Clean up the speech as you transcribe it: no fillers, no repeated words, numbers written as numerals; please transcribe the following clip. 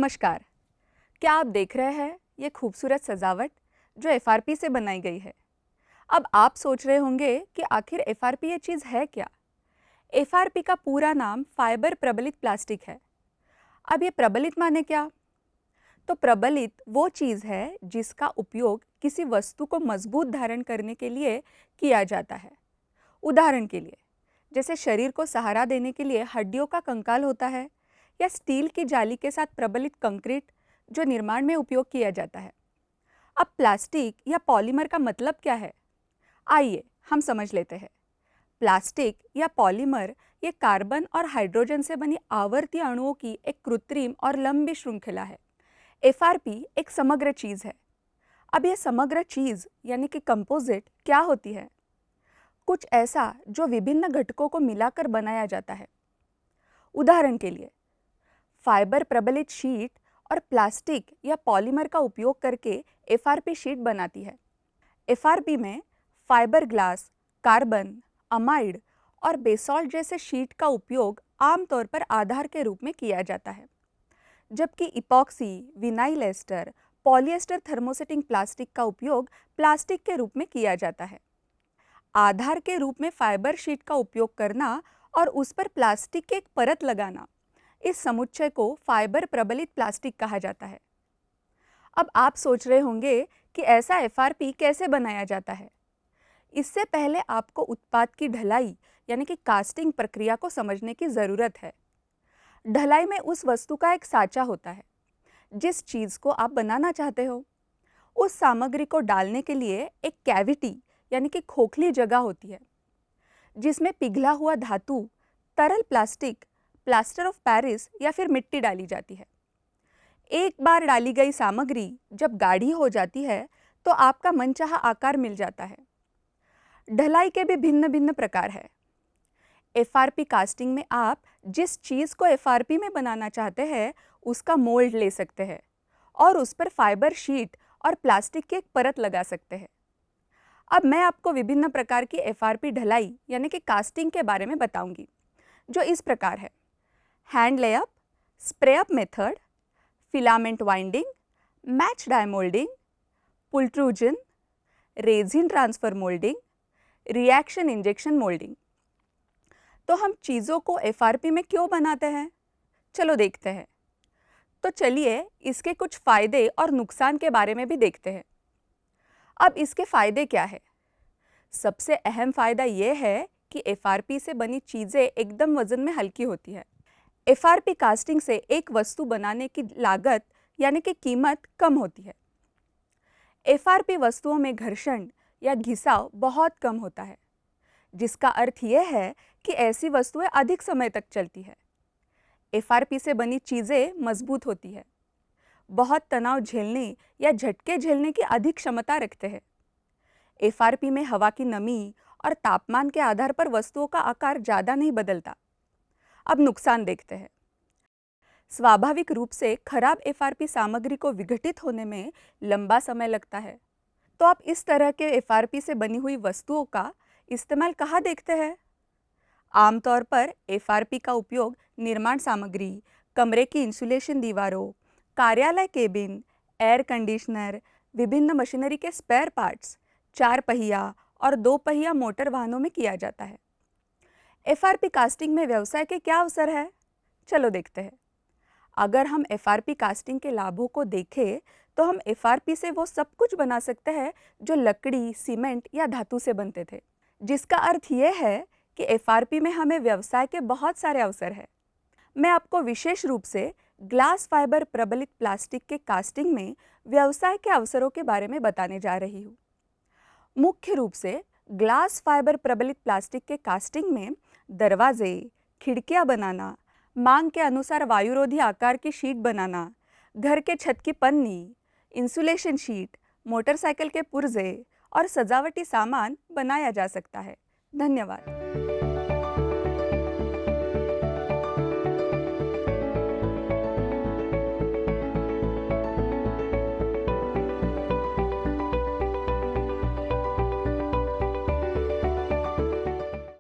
नमस्कार। क्या आप देख रहे हैं ये खूबसूरत सजावट जो एफआरपी से बनाई गई है। अब आप सोच रहे होंगे कि आखिर एफआरपी ये चीज़ है क्या। एफआरपी का पूरा नाम फाइबर प्रबलित प्लास्टिक है। अब ये प्रबलित माने क्या? तो प्रबलित वो चीज़ है जिसका उपयोग किसी वस्तु को मजबूत धारण करने के लिए किया जाता है। उदाहरण के लिए, जैसे शरीर को सहारा देने के लिए हड्डियों का कंकाल होता है, या स्टील की जाली के साथ प्रबलित कंक्रीट जो निर्माण में उपयोग किया जाता है। अब प्लास्टिक या पॉलीमर का मतलब क्या है, आइए हम समझ लेते हैं। प्लास्टिक या पॉलीमर ये कार्बन और हाइड्रोजन से बनी आवर्ती अणुओं की एक कृत्रिम और लंबी श्रृंखला है। एफआरपी एक समग्र चीज़ है। अब यह समग्र चीज़ यानी कि कंपोजिट क्या होती है? कुछ ऐसा जो विभिन्न घटकों को मिलाकर बनाया जाता है। उदाहरण के लिए, फाइबर प्रबलित शीट और प्लास्टिक या पॉलीमर का उपयोग करके एफआरपी शीट बनाती है। एफआरपी में फाइबर ग्लास, कार्बन, अमाइड और बेसॉल्ट जैसे शीट का उपयोग आमतौर पर आधार के रूप में किया जाता है, जबकि epoxy, vinyl ester, polyester thermosetting plastic का उपयोग प्लास्टिक के रूप में किया जाता है। आधार के रूप में फाइबर शीट का उपयोग करना और उस पर प्लास्टिक की एक परत लगाना, इस समुच्चय को फाइबर प्रबलित प्लास्टिक कहा जाता है। अब आप सोच रहे होंगे कि ऐसा एफआरपी कैसे बनाया जाता है। इससे पहले आपको उत्पाद की ढलाई यानी कि कास्टिंग प्रक्रिया को समझने की ज़रूरत है। ढलाई में उस वस्तु का एक साँचा होता है जिस चीज़ को आप बनाना चाहते हो। उस सामग्री को डालने के लिए एक कैविटी यानी कि खोखली जगह होती है, जिसमें पिघला हुआ धातु, तरल प्लास्टिक, प्लास्टर ऑफ पेरिस या फिर मिट्टी डाली जाती है। एक बार डाली गई सामग्री जब गाढ़ी हो जाती है तो आपका मनचाहा आकार मिल जाता है। ढलाई के भी भिन्न भिन्न प्रकार है। एफआरपी कास्टिंग में आप जिस चीज़ को एफआरपी में बनाना चाहते हैं उसका मोल्ड ले सकते हैं और उस पर फाइबर शीट और प्लास्टिक की एक परत लगा सकते हैं। अब मैं आपको विभिन्न प्रकार की एफआरपी ढलाई यानी कि कास्टिंग के बारे में बताऊंगी, जो इस प्रकार है: hand layup, spray up method, filament winding, match die moulding, pultrusion, resin transfer moulding, reaction injection moulding. तो हम चीज़ों को एफआरपी में क्यों बनाते हैं, चलो देखते हैं। तो चलिए इसके कुछ फ़ायदे और नुकसान के बारे में भी देखते हैं। अब इसके फ़ायदे क्या है? सबसे अहम फ़ायदा ये है कि एफआरपी से बनी चीज़ें एकदम वज़न में हल्की होती है। एफआरपी कास्टिंग से एक वस्तु बनाने की लागत यानी कि कीमत कम होती है। एफआरपी वस्तुओं में घर्षण या घिसाव बहुत कम होता है, जिसका अर्थ यह है कि ऐसी वस्तुएं अधिक समय तक चलती है। एफआरपी से बनी चीज़ें मजबूत होती है, बहुत तनाव झेलने या झटके झेलने की अधिक क्षमता रखते हैं। एफआरपी में हवा की नमी और तापमान के आधार पर वस्तुओं का आकार ज़्यादा नहीं बदलता। अब नुकसान देखते हैं। स्वाभाविक रूप से खराब एफआरपी सामग्री को विघटित होने में लंबा समय लगता है। तो आप इस तरह के एफआरपी से बनी हुई वस्तुओं का इस्तेमाल कहाँ देखते हैं? आमतौर पर एफआरपी का उपयोग निर्माण सामग्री, कमरे की इंसुलेशन दीवारों, कार्यालय केबिन, एयर कंडीशनर, विभिन्न मशीनरी के स्पेयर पार्ट्स, 4 पहिया और 2 पहिया मोटर वाहनों में किया जाता है। एफआरपी कास्टिंग में व्यवसाय के क्या अवसर है, चलो देखते हैं। अगर हम एफआरपी कास्टिंग के लाभों को देखें तो हम एफआरपी से वो सब कुछ बना सकते हैं जो लकड़ी, सीमेंट या धातु से बनते थे, जिसका अर्थ ये है कि एफआरपी में हमें व्यवसाय के बहुत सारे अवसर हैं। मैं आपको विशेष रूप से ग्लास फाइबर प्रबलित प्लास्टिक के कास्टिंग में व्यवसाय के अवसरों के बारे में बताने जा रही हूँ। मुख्य रूप से ग्लास फाइबर प्रबलित प्लास्टिक के कास्टिंग में दरवाजे, खिड़कियाँ बनाना, मांग के अनुसार वायुरोधी आकार की शीट बनाना, घर के छत की पन्नी, इंसुलेशन शीट, मोटरसाइकिल के पुर्जे और सजावटी सामान बनाया जा सकता है। धन्यवाद।